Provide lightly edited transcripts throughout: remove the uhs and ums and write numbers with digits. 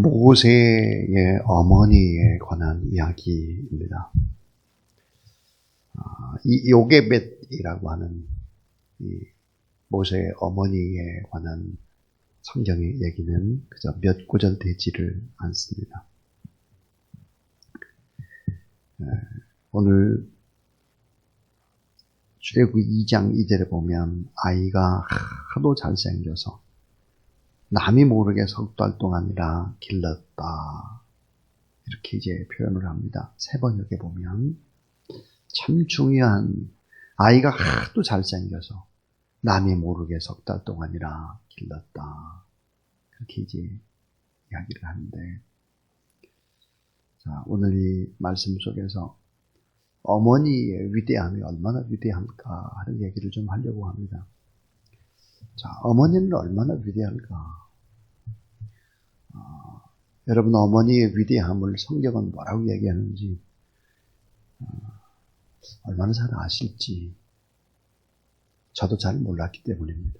모세의 어머니에 관한 이야기입니다. 이 요게벳이라고 하는 이 모세의 어머니에 관한 성경의 얘기는 그저 몇 구절 되지를 않습니다. 오늘 출애굽기 2장 2절에 보면 아이가 하도 잘생겨서 남이 모르게 석 달 동안이라 길렀다. 이렇게 이제 표현을 합니다. 세 번역에 보면 참 중요한 아이가 하도 잘생겨서 남이 모르게 석 달 동안이라 길렀다. 그렇게 이제 이야기를 하는데, 자, 오늘 이 말씀 속에서 어머니의 위대함이 얼마나 위대할까 하는 얘기를 좀 하려고 합니다. 자, 어머니는 얼마나 위대할까? 여러분, 어머니의 위대함을 성경은 뭐라고 얘기하는지 얼마나 잘 아실지 저도 잘 몰랐기 때문입니다.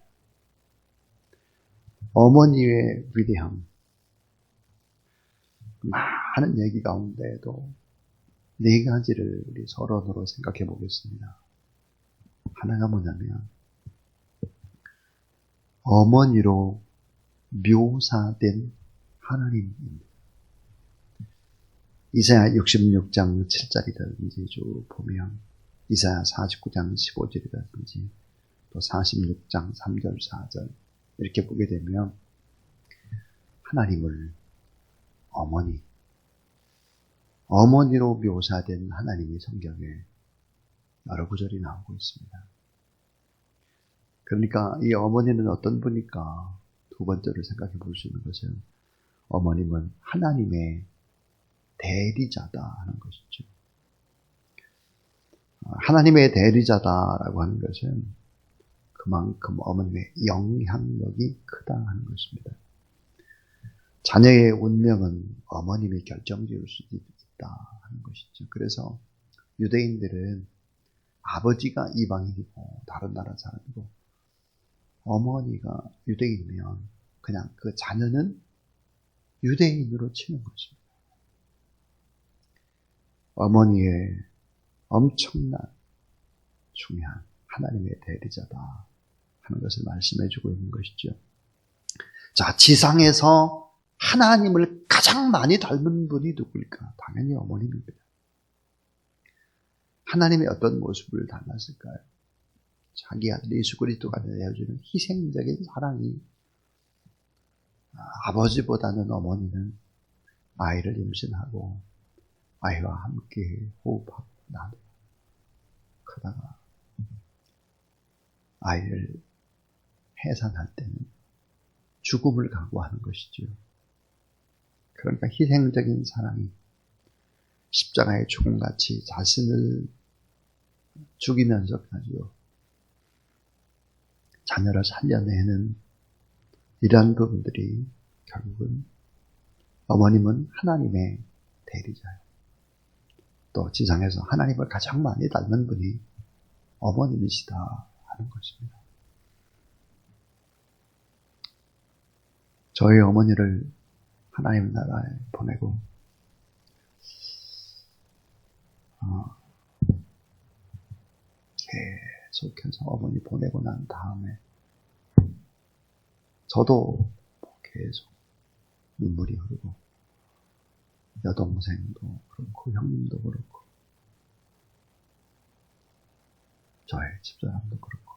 어머니의 위대함, 많은 얘기 가운데에도 네 가지를 우리 서론으로 생각해 보겠습니다. 하나가 뭐냐면 어머니로 묘사된 하나님입니다. 이사야 66장 7절이라든지 쭉 보면 이사야 49장 15절이라든지 또 46장 3절 4절 이렇게 보게 되면 하나님을 어머니로 묘사된 하나님이 성경에 여러 구절이 나오고 있습니다. 그러니까 이 어머니는 어떤 분일까? 두 번째로 생각해 볼 수 있는 것은 어머님은 하나님의 대리자다 하는 것이죠. 하나님의 대리자다라고 하는 것은 그만큼 어머님의 영향력이 크다 하는 것입니다. 자녀의 운명은 어머님이 결정지을 수도 있다 하는 것이죠. 그래서 유대인들은 아버지가 이방인이고 다른 나라 사람이고 어머니가 유대인이면 그냥 그 자녀는 유대인으로 치는 것입니다. 어머니의 엄청난 중요한 하나님의 대리자다 하는 것을 말씀해 주고 있는 것이죠. 자, 지상에서 하나님을 가장 많이 닮은 분이 누구일까? 당연히 어머님입니다. 하나님의 어떤 모습을 닮았을까요? 자기 아들 예수 그리스도가 내어주는 희생적인 사랑이 아버지보다는 어머니는 아이를 임신하고 아이와 함께 호흡하고 나누고 그러다가 아이를 해산할 때는 죽음을 각오하는 것이죠. 그러니까 희생적인 사랑이 십자가의 죽음같이 자신을 죽이면서까지요 자녀를 살려내는 이러한 부분들이 결국은 어머님은 하나님의 대리자예요. 또 지상에서 하나님을 가장 많이 닮은 분이 어머님이시다 하는 것입니다. 저희 어머니를 하나님 나라에 보내고 계속해서 어머니 보내고 난 다음에 저도 계속 눈물이 흐르고 여동생도 그렇고 형님도 그렇고 저의 집사람도 그렇고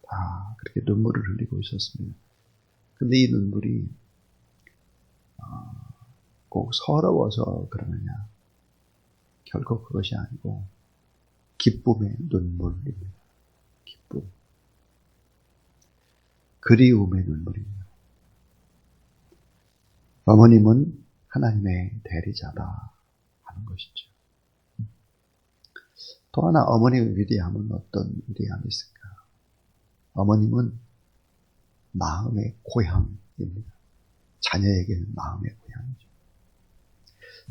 다 그렇게 눈물을 흘리고 있었습니다. 근데 이 눈물이 꼭 서러워서 그러느냐? 결코 그것이 아니고 기쁨의 눈물입니다. 기쁨. 그리움의 눈물입니다. 어머님은 하나님의 대리자다 하는 것이죠. 또 하나 어머님의 위대함은 어떤 위대함이 있을까? 어머님은 마음의 고향입니다. 자녀에게는 마음의 고향이죠.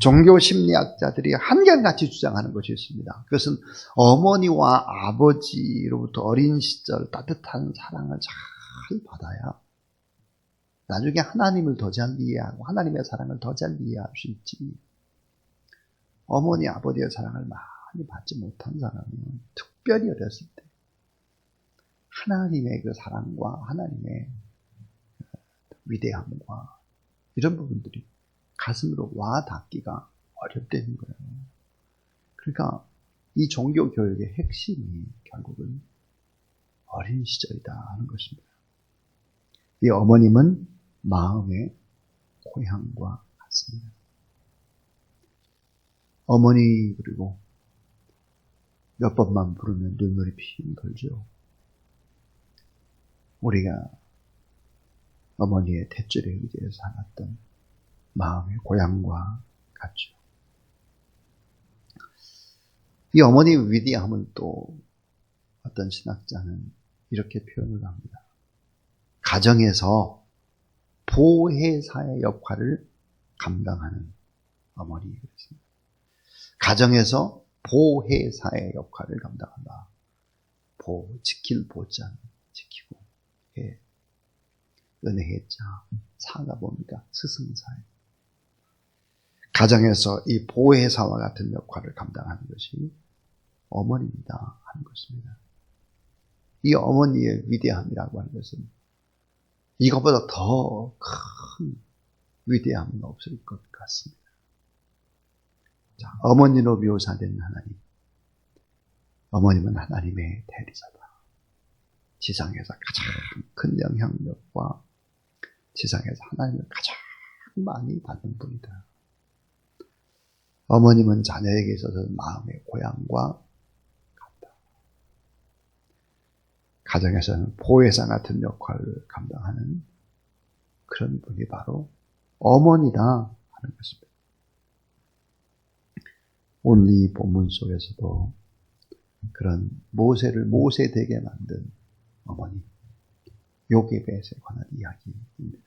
종교 심리학자들이 한결같이 주장하는 것이 있습니다. 그것은 어머니와 아버지로부터 어린 시절 따뜻한 사랑을 잘 받아야 나중에 하나님을 더 잘 이해하고 하나님의 사랑을 더 잘 이해할 수 있지. 어머니, 아버지의 사랑을 많이 받지 못한 사람은 특별히 어렸을 때 하나님의 그 사랑과 하나님의 위대함과 이런 부분들이 가슴으로 와 닿기가 어렵다는 거예요. 그러니까 이 종교 교육의 핵심이 결국은 어린 시절이다 하는 것입니다. 이 어머님은 마음의 고향과 같습니다. 어머니 그리고 몇 번만 부르면 눈물이 핑 돌죠. 우리가 어머니의 탯줄에 의지해서 살았던 마음의 고향과 같죠. 이 어머니의 위대함은 또 어떤 신학자는 이렇게 표현을 합니다. 가정에서 보혜사의 역할을 감당하는 어머니 그랬습니다. 가정에서 보혜사의 역할을 감당한다. 지킬 보자는 지키고, 은혜의 자, 사가 뭡니까? 스승사예요. 가정에서 이 보혜사와 같은 역할을 감당하는 것이 어머니입니다 하는 것입니다. 이 어머니의 위대함이라고 하는 것은 이것보다 더 큰 위대함은 없을 것 같습니다. 자, 어머니로 묘사된 하나님. 어머님은 하나님의 대리자다. 지상에서 가장 큰 영향력과 지상에서 하나님을 가장 많이 받는 분이다. 어머님은 자녀에게 있어서 마음의 고향과 같다. 가정에서는 보혜사 같은 역할을 감당하는 그런 분이 바로 어머니다 하는 것입니다. 오늘 이 본문 속에서도 그런 모세를 모세되게 만든 어머니 요게벳에 관한 이야기입니다.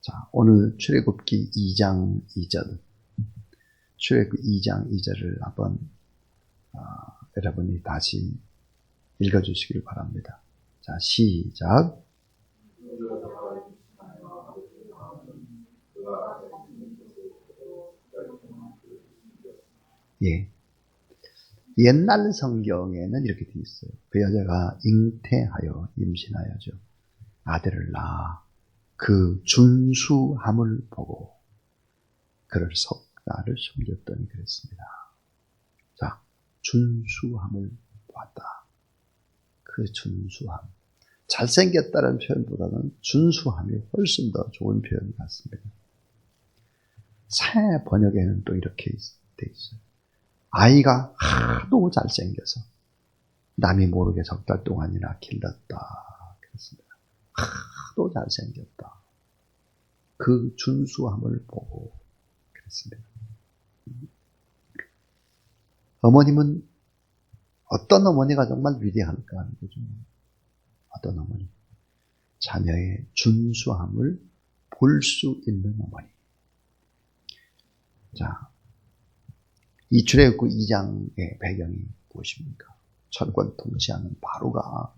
자, 오늘 출애굽기 2장 2절 출애굽기 2장 2절을 한번 여러분이 다시 읽어주시길 바랍니다. 자, 시작. 예. 옛날 성경에는 이렇게 되어 있어요. 그 여자가 잉태하여 임신하여죠. 아들을 낳아 그 준수함을 보고 그를 석 달을 숨겼더니 그랬습니다. 자, 준수함을 보았다. 그 준수함. 잘생겼다는 표현보다는 준수함이 훨씬 더 좋은 표현 같습니다. 새 번역에는 또 이렇게 되어 있어요. 아이가 하도 잘생겨서 남이 모르게 석 달 동안이나 길렀다. 그렇습니다. 하도 잘생겼다. 그 준수함을 보고 그랬습니다. 어머님은 어떤 어머니가 정말 위대한가 하는 거죠. 어떤 어머니? 자녀의 준수함을 볼 수 있는 어머니. 자, 이 출애굽기 2장의 배경이 무엇입니까? 철권 통치하는 바로가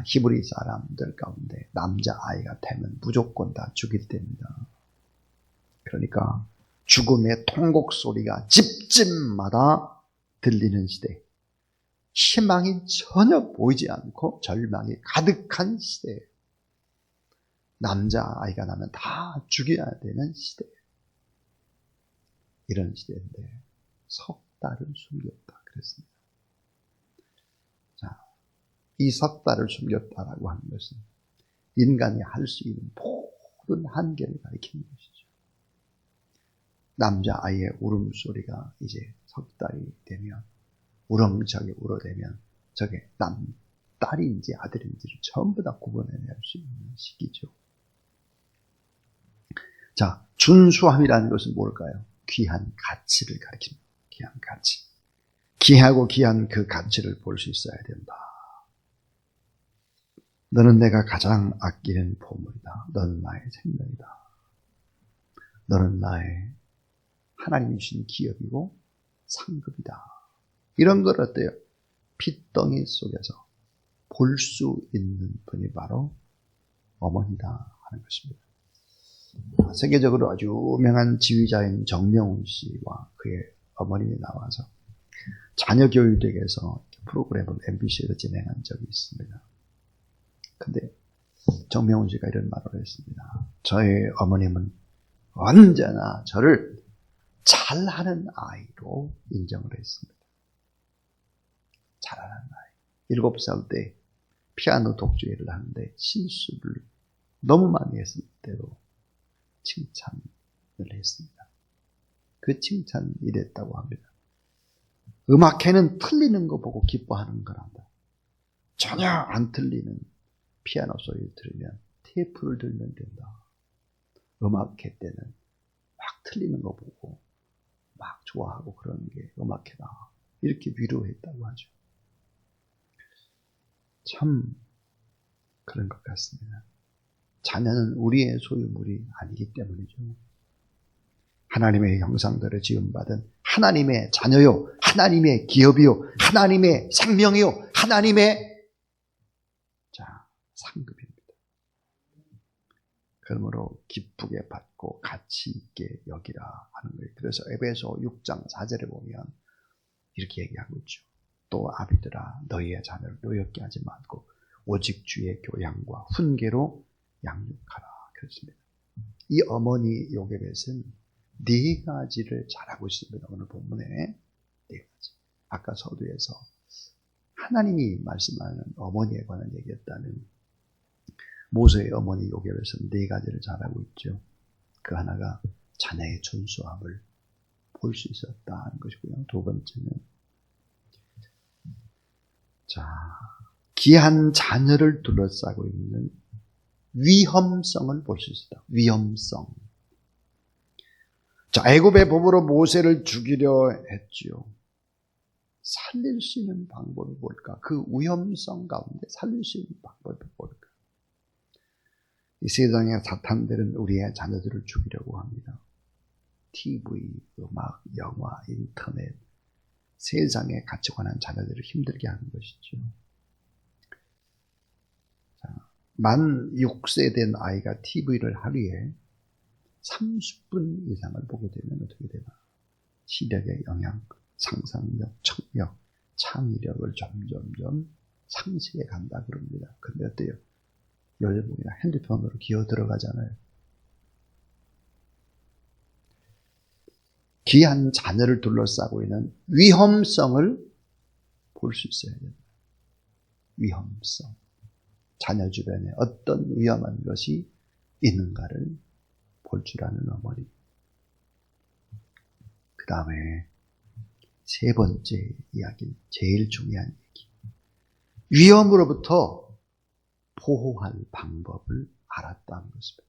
히브리 사람들 가운데 남자아이가 되면 무조건 다 죽일 때입니다. 그러니까 죽음의 통곡 소리가 집집마다 들리는 시대, 희망이 전혀 보이지 않고 절망이 가득한 시대, 남자아이가 나면 다 죽여야 되는 시대, 이런 시대인데 석 달을 숨겼다 그랬습니다. 자, 이 석 달을 숨겼다라고 하는 것은 인간이 할 수 있는 모든 한계를 가리키는 것이죠. 남자아이의 울음소리가 이제 석 달이 되면 우렁차게 울어대면 저게 딸인지 아들인지를 전부 다 구분해낼 수 있는 시기죠. 자, 준수함이라는 것은 뭘까요? 귀한 가치를 가리킵니다. 귀한 가치. 귀하고 귀한 그 가치를 볼 수 있어야 된다. 너는 내가 가장 아끼는 보물이다. 너는 나의 생명이다. 너는 나의 하나님이 주신 기업이고 상급이다. 이런 걸 어때요? 핏덩이 속에서 볼 수 있는 분이 바로 어머니다 하는 것입니다. 세계적으로 아주 유명한 지휘자인 정명훈 씨와 그의 어머님이 나와서 자녀 교육에 대해서 프로그램을 MBC에서 진행한 적이 있습니다. 근데 정명훈 씨가 이런 말을 했습니다. 저의 어머님은 언제나 저를 잘하는 아이로 인정을 했습니다. 잘하는 아이. 7살 때 피아노 독주회를 하는데 실수를 너무 많이 했을 때도 칭찬을 했습니다. 그 칭찬이 이랬다고 합니다. 음악회는 틀리는 거 보고 기뻐하는 거란다. 전혀 안 틀리는 피아노 소리 들으면 테이프를 들면 된다. 음악회 때는 막 틀리는 거 보고 막 좋아하고 그러는 게 음악회다. 이렇게 위로했다고 하죠. 참 그런 것 같습니다. 자녀는 우리의 소유물이 아니기 때문이죠. 하나님의 형상대로 지음받은 하나님의 자녀요, 하나님의 기업이요, 하나님의 생명이요, 하나님의 상급입니다. 그러므로 기쁘게 받고 가치 있게 여기라 하는 거예요. 그래서 에베소 6장 4절에 보면 이렇게 얘기하고 있죠. 또 아비들아 너희의 자녀를 노엽게 하지 말고 오직 주의 교양과 훈계로 양육하라. 그렇습니다. 이 어머니 요게벳은 4가지를 잘하고 있습니다. 오늘 본문에 4가지. 아까 서두에서 하나님이 말씀하는 어머니에 관한 얘기했다는 모세의 어머니 요게벳은 4가지를 잘하고 있죠. 그 하나가 자녀의 준수함을 볼 수 있었다는 것이고요. 2번째는 귀한 자녀를 둘러싸고 있는 위험성을 볼 수 있었다. 위험성. 애굽의 법으로 모세를 죽이려 했지요. 살릴 수 있는 방법이 뭘까? 그 위험성 가운데 살릴 수 있는 방법이 뭘까? 이 세상의 사탄들은 우리의 자녀들을 죽이려고 합니다. TV, 음악, 영화, 인터넷, 세상에 가치관한 자녀들을 힘들게 하는 것이죠. 만 6세 된 아이가 TV를 하루에 30분 이상을 보게 되면 어떻게 되나? 시력의 영향, 상상력, 청력, 창의력을 점점점 상실해 간다 그럽니다. 근데 어때요? 여러분이 핸드폰으로 기어 들어가잖아요. 귀한 자녀를 둘러싸고 있는 위험성을 볼 수 있어야 됩니다. 위험성. 자녀 주변에 어떤 위험한 것이 있는가를 볼 줄 아는 어머니. 그 다음에 3번째 이야기, 제일 중요한 얘기. 위험으로부터 보호할 방법을 알았다는 것입니다.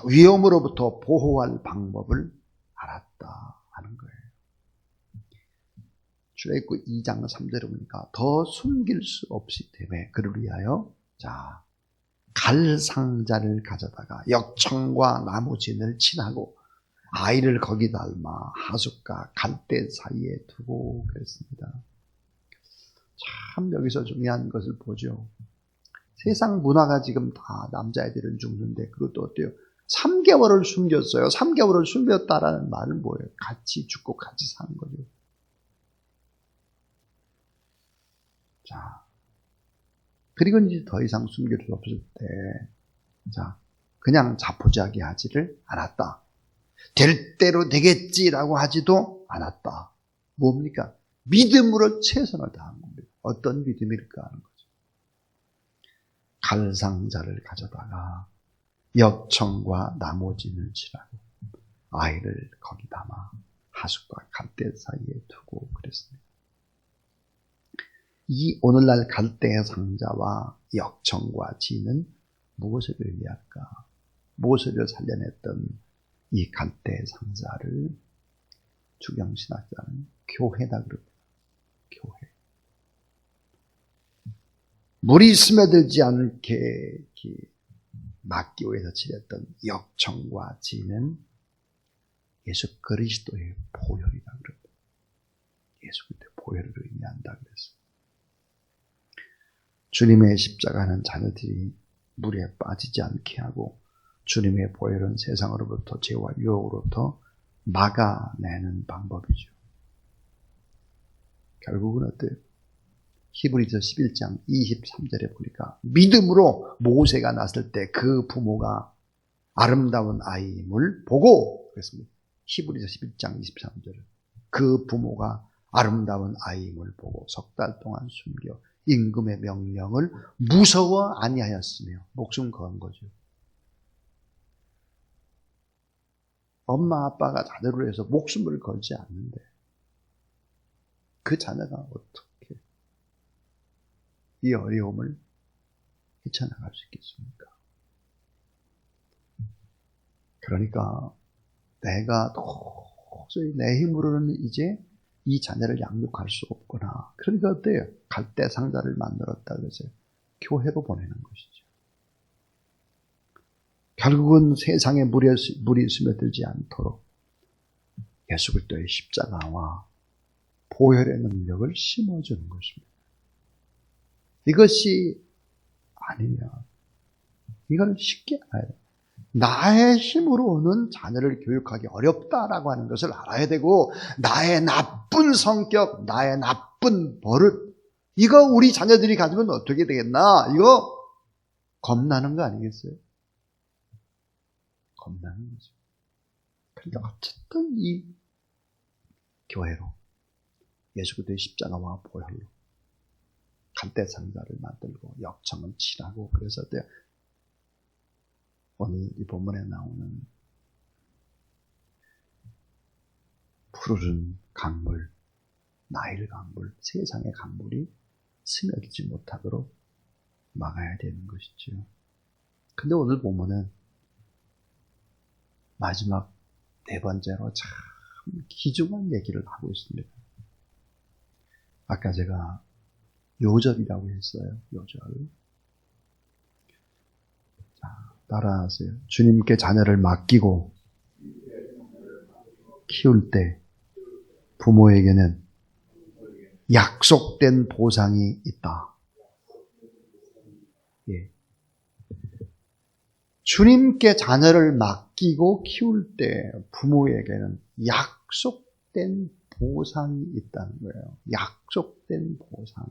위험으로부터 보호할 방법을 알았다 하는 거예요. 출애굽 2장 3절에 보니까 더 숨길 수 없이 때문에 그를 위하여 갈 상자를 가져다가 역청과 나무진을 친하고 아이를 거기 닮아 하숫과 갈대 사이에 두고 그랬습니다. 참 여기서 중요한 것을 보죠. 세상 문화가 지금 다 남자애들은 죽는데 그것도 어때요? 3개월을 숨겼어요. 3개월을 숨겼다라는 말은 뭐예요? 같이 죽고 같이 사는 거죠. 그리고 이제 더 이상 숨길 수 없을 때, 그냥 자포자기 하지를 않았다. 될 대로 되겠지라고 하지도 않았다. 뭡니까? 믿음으로 최선을 다한 겁니다. 어떤 믿음일까 하는 거죠. 갈상자를 가져다가 역청과 나무진을 칠하고 아이를 거기 담아 하숫과 갈대 사이에 두고 그랬습니다. 이 오늘날 갈대 상자와 역청과 진은 무엇을 의미할까? 모세를 살려냈던 이 갈대 상자를 주경신학자는 교회다 그럽니다. 교회. 물이 스며들지 않게 막기 위해서 칠했던 역청과 진은 예수 그리스도의 보혈이다 그럽니다. 예수 그리스도의 보혈을 의미한다 그랬습니다. 주님의 십자가는 자녀들이 물에 빠지지 않게 하고 주님의 보혈은 세상으로부터 죄와 유혹으로부터 막아내는 방법이죠. 결국은 어때요? 히브리서 11장 23절에 보니까 믿음으로 모세가 낳았을 때 그 부모가 아름다운 아이임을 보고 그랬습니다. 히브리서 11장 23절은 그 부모가 아름다운 아이임을 보고 석 달 동안 숨겨 임금의 명령을 무서워 아니하였으며 목숨 건 거죠. 엄마 아빠가 자녀를 해서 목숨을 걸지 않는데 그 자녀가 어떻게 이 어려움을 헤쳐나갈 수 있겠습니까? 그러니까 내가 도저히 내 힘으로는 이제 이 자녀를 양육할 수 없구나. 그러니까 어때요? 갈대 상자를 만들었다 그래서 교회로 보내는 것이죠. 결국은 세상에 물이 스며들지 않도록 예수 그리스도의 십자가와 보혈의 능력을 심어주는 것입니다. 이것이 아니면 이걸 쉽게 알아야 돼요. 나의 힘으로는 자녀를 교육하기 어렵다라고 하는 것을 알아야 되고 나의 나쁜 성격, 나의 나쁜 버릇 이거 우리 자녀들이 가지면 어떻게 되겠나? 이거 겁나는 거 아니겠어요? 겁나는 거죠. 그러니까 어쨌든 이 교회로 예수 그리스도의 십자가와 보혈로 갈대 상자를 만들고 역청을 칠하고 그래서 오늘 이 본문에 나오는 푸르른 강물, 나일 강물, 세상의 강물이 스며들지 못하도록 막아야 되는 것이죠. 근데 오늘 본문은 마지막 네 번째로 참 귀중한 얘기를 하고 있습니다. 아까 제가 요절이라고 했어요. 요절. 자, 따라하세요. 주님께 자녀를 맡기고 키울 때 부모에게는 약속된 보상이 있다. 예. 주님께 자녀를 맡기고 키울 때 부모에게는 약속된 보상이 있다는 거예요. 약속된 보상.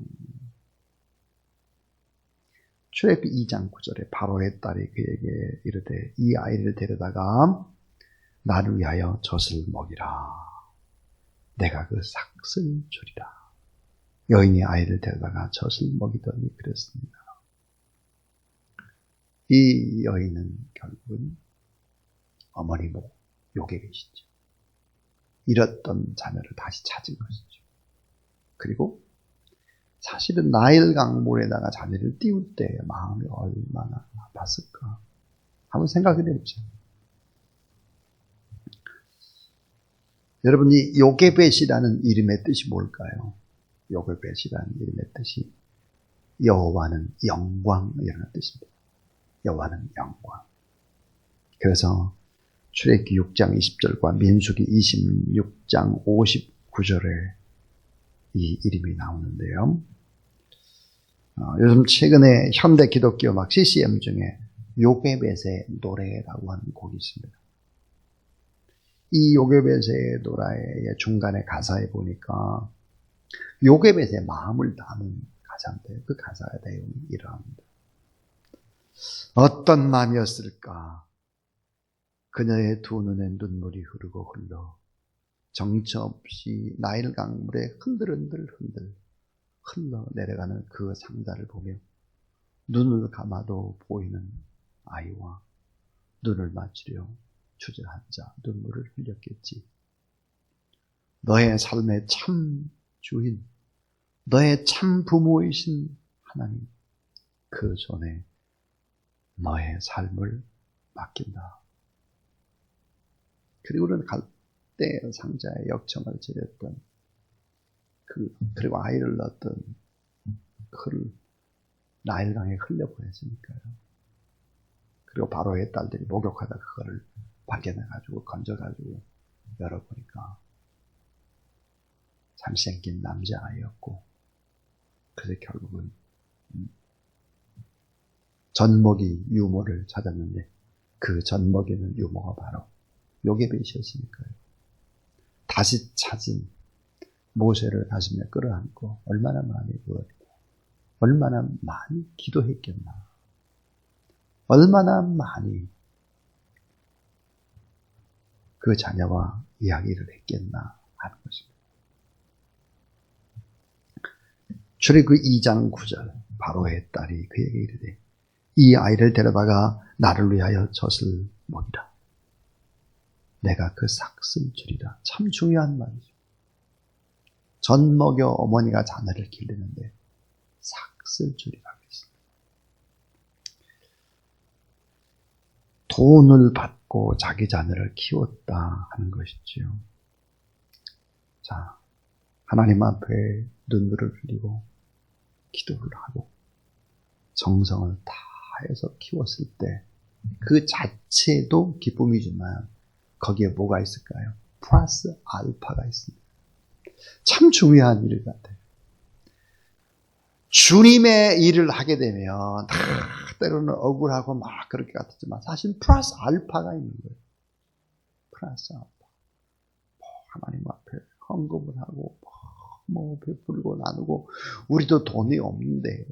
출애굽기 2장 9절에 바로의 딸이 그에게 이르되 이 아이를 데려다가 나를 위하여 젖을 먹이라. 내가 그 삭슬 주리라. 여인이 아이를 데려다가 젖을 먹이더니 그랬습니다. 이 여인은 결국은 어머니 욕에 계시죠. 잃었던 자녀를 다시 찾은 것이죠. 그리고 사실은 나일 강물에다가 자녀를 띄울 때 마음이 얼마나 아팠을까 한번 생각해 보세요. 여러분 이 요게벳이라는 이름의 뜻이 뭘까요? 요게벳이라는 이름의 뜻이 여호와는 영광이라는 뜻입니다. 여호와는 영광. 그래서 출애굽기 6장 20절과 민수기 26장 59절에 이 이름이 나오는데요. 요즘 최근에 현대 기독교 막 CCM 중에 요게벳의 노래라고 하는 곡이 있습니다. 이 요게벳의 노래의 중간에 가사에 보니까 요게벳의 마음을 담은 가사인데 그 가사의 내용이 이러합니다. 어떤 마음이었을까? 그녀의 두 눈에 눈물이 흐르고 흘러 정처 없이 나일 강물에 흔들흔들 흘러 내려가는 그 상자를 보며 눈을 감아도 보이는 아이와 눈을 맞추려 주저앉아 눈물을 흘렸겠지. 너의 삶의 참 주인, 너의 참 부모이신 하나님, 그 손에 너의 삶을 맡긴다. 그리고는 갈대 상자에 역청을 지렸던 그리고 아이를 낳았던 그를 나일강에 흘려보냈으니까요. 그리고 바로의 딸들이 목욕하다 그거를 발견해가지고 건져가지고 열어보니까 잘생긴 남자아이였고 그래서 결국은 젖먹이 유모를 찾았는데 그 젖먹이는 유모가 바로 요게벳이었으니까요. 다시 찾은 모세를 가슴에 끌어안고 얼마나 많이 울었고 얼마나 많이 기도했겠나. 얼마나 많이 그 자녀와 이야기를 했겠나 하는 것입니다. 출애굽 2장 9절 바로의 딸이 그에게 이르되 이 아이를 데려다가 나를 위하여 젖을 먹이라. 내가 그 삭슬 주리라. 참 중요한 말이죠. 젖 먹여 어머니가 자녀를 기르는데 삭슬 주리라고 했습니다. 돈을 받고 자기 자녀를 키웠다 하는 것이지요. 자, 하나님 앞에 눈물을 흘리고 기도를 하고 정성을 다해서 키웠을 때 그 자체도 기쁨이지만 거기에 뭐가 있을까요? 플러스 알파가 있습니다. 참 중요한 일 같아요. 주님의 일을 하게 되면 때로는 억울하고 막 그렇게 같았지만 사실 플러스 알파가 있는 거예요. 플러스 알파. 하나님 앞에 헌금을 하고 뭐 베풀고 나누고 우리도 돈이 없는데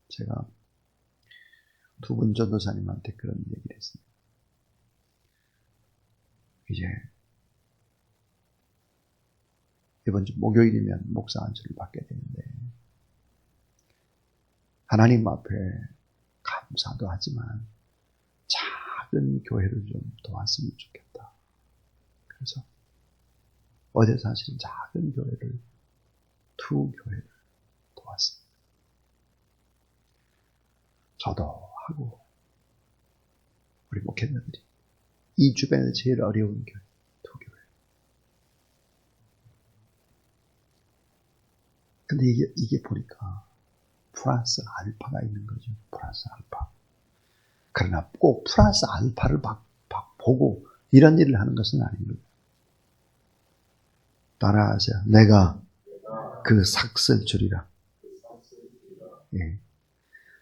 제가 두 분 전도사님한테 그런 얘기를 했습니다. 이제 이번 주 목요일이면 목사 안수를 받게 되는데 하나님 앞에 감사도 하지만 작은 교회를 좀 도왔으면 좋겠다. 그래서 어제 사실은 작은 교회를 두 교회를 도왔습니다. 저도 하고 우리 목회자들이 이 주변에 제일 어려운 교회 두 교회. 근데 이게 보니까 플러스 알파가 있는 거죠. 플러스 알파. 그러나 꼭 플러스 알파를 보고 이런 일을 하는 것은 아닙니다. 따라하세요. 내가 그 삭슬 주리라. 예.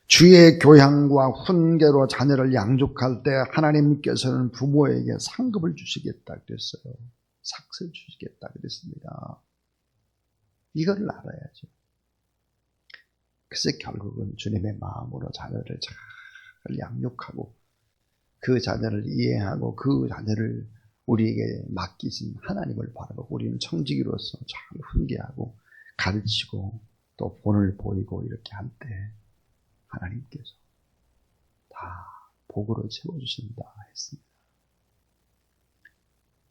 주의 교양과 훈계로 자녀를 양육할 때 하나님께서는 부모에게 상급을 주시겠다 그랬어요. 삭슬 주시겠다 그랬습니다. 이걸 알아야죠. 그래서 결국은 주님의 마음으로 자녀를 잘 양육하고 그 자녀를 이해하고 그 자녀를 우리에게 맡기신 하나님을 바라보고 우리는 청지기로서 잘 훈계하고 가르치고 또 본을 보이고 이렇게 할 때 하나님께서 다 복으로 채워주신다 했습니다.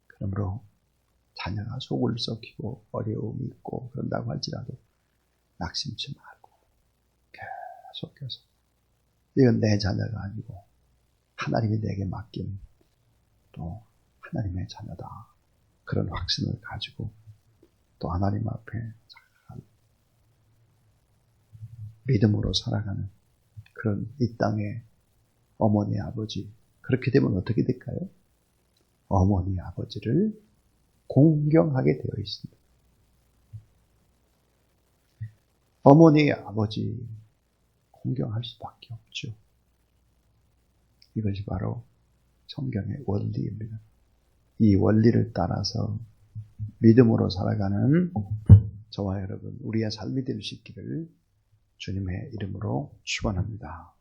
그러므로 자녀가 속을 썩히고 어려움이 있고 그런다고 할지라도 낙심치 말고 계속해서 이건 내 자녀가 아니고 하나님이 내게 맡긴 또 하나님의 자녀다. 그런 확신을 가지고 또 하나님 앞에 잘 믿음으로 살아가는 그런 이 땅의 어머니 아버지. 그렇게 되면 어떻게 될까요? 어머니 아버지를 공경하게 되어 있습니다. 어머니 아버지 공경할 수밖에 없죠. 이것이 바로 성경의 원리입니다. 이 원리를 따라서 믿음으로 살아가는 저와 여러분, 우리의 삶이 될 수 있기를 주님의 이름으로 축원합니다.